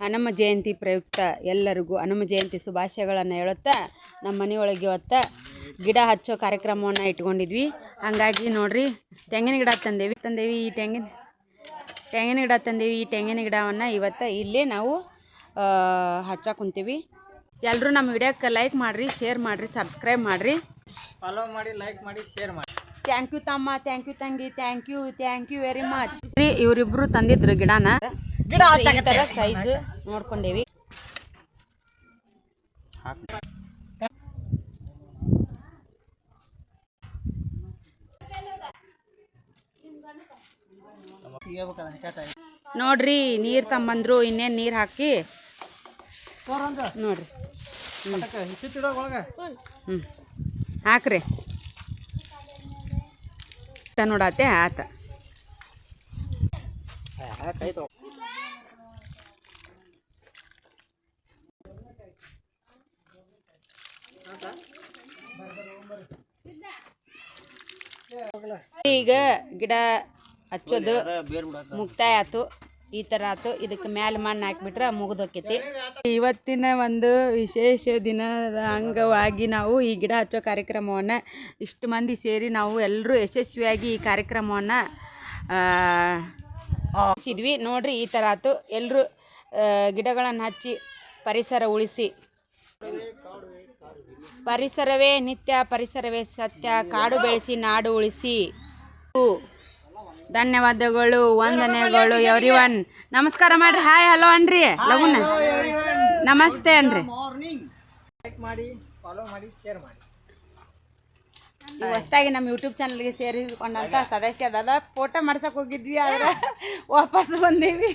ಹನುಮ ಜಯಂತಿ ಪ್ರಯುಕ್ತ ಎಲ್ಲರಿಗೂ ಹನುಮ ಜಯಂತಿ ಶುಭಾಶಯಗಳನ್ನು ಹೇಳುತ್ತಾ ನಮ್ಮ ಮನೆಯೊಳಗೆ ಇವತ್ತು ಗಿಡ ಹಚ್ಚೋ ಕಾರ್ಯಕ್ರಮವನ್ನು ಇಟ್ಕೊಂಡಿದ್ವಿ. ಹಾಗಾಗಿ ನೋಡ್ರಿ ತೆಂಗಿನ ಗಿಡ ತಂದೇವಿ ಈ ತೆಂಗಿನ ಗಿಡವನ್ನು ಇವತ್ತು ಇಲ್ಲೇ ನಾವು ಹಚ್ಚಕ್ಕೆ ಕುಂತೀವಿ. ಎಲ್ಲರೂ ನಮ್ಮ ವಿಡಿಯೋಕ್ಕೆ ಲೈಕ್ ಮಾಡಿರಿ, ಶೇರ್ ಮಾಡಿರಿ, ಸಬ್ಸ್ಕ್ರೈಬ್ ಮಾಡಿರಿ, ಫಾಲೋ ಮಾಡಿ, ಲೈಕ್ ಮಾಡಿ, ಶೇರ್ ಮಾಡಿ. ಥ್ಯಾಂಕ್ ಯು ತಮ್ಮ, ಥ್ಯಾಂಕ್ ಯು ತಂಗಿ, ಥ್ಯಾಂಕ್ ಯು ವೆರಿ ಮಚ್. ಇವರಿಬ್ರು ತಂದಿದ್ರು ಗಿಡನ ಈ ಥರ ಸೈಜ್ ನೋಡ್ಕೊಂಡೇವಿ. ನೋಡ್ರಿ ನೀರು ತಮ್ಮಂದ್ರು, ಇನ್ನೇನು ನೀರು ಹಾಕಿ ನೋಡ್ರಿ ಹಾಕ್ರಿ ನೋಡತ್ತೆ ಆತ. ಈಗ ಗಿಡ ಹಚ್ಚೋದು ಮುಕ್ತಾಯ ಆಯ್ತು. ಈ ಥರ ಆಯ್ತು. ಇದಕ್ಕೆ ಮ್ಯಾಲೆ ಮಣ್ಣು ಹಾಕಿಬಿಟ್ರೆ ಮುಗಿದೋಕೈತಿ. ಇವತ್ತಿನ ಒಂದು ವಿಶೇಷ ದಿನದ ಅಂಗವಾಗಿ ನಾವು ಈ ಗಿಡ ಹಚ್ಚೋ ಕಾರ್ಯಕ್ರಮವನ್ನು ಇಷ್ಟು ಮಂದಿ ಸೇರಿ ನಾವು ಎಲ್ಲರೂ ಯಶಸ್ವಿಯಾಗಿ ಈ ಕಾರ್ಯಕ್ರಮವನ್ನು ಹಚ್ಚಿದ್ವಿ. ನೋಡ್ರಿ ಈ ಥರ ಆಯ್ತು. ಎಲ್ಲರೂ ಗಿಡಗಳನ್ನು ಹಚ್ಚಿ ಪರಿಸರ ಉಳಿಸಿ. ಪರಿಸರವೇ ನಿತ್ಯ, ಪರಿಸರವೇ ಸತ್ಯ, ಕಾಡು ಬೆಳೆಸಿ ನಾಡು ಉಳಿಸಿ. ಧನ್ಯವಾದಗಳು, ವಂದನೆಗಳು ಎವ್ರಿವನ್. ನಮಸ್ಕಾರ ಮಾಡ್ರಿ, ಹಾಯ್ ಹಲೋ ಅನ್ರಿ, ಲಗುನ ನಮಸ್ತೆ ಅನ್ರಿ. ಲೈಕ್ ಮಾಡಿ, ಫಾಲೋ ಮಾಡಿ, ಶೇರ್ ಮಾಡಿ. ಈ ಹೊಸದಾಗಿ ನಮ್ಮ ಯೂಟ್ಯೂಬ್ ಚಾನಲ್ಗೆ ಸೇರಿಕೊಂಡಂಥ ಸದಸ್ಯ ಅದ. ಫೋಟೋ ಮಾಡ್ಸಕ್ಕೆ ಹೋಗಿದ್ವಿ, ಆದರೆ ವಾಪಸ್ ಬಂದೀವಿ.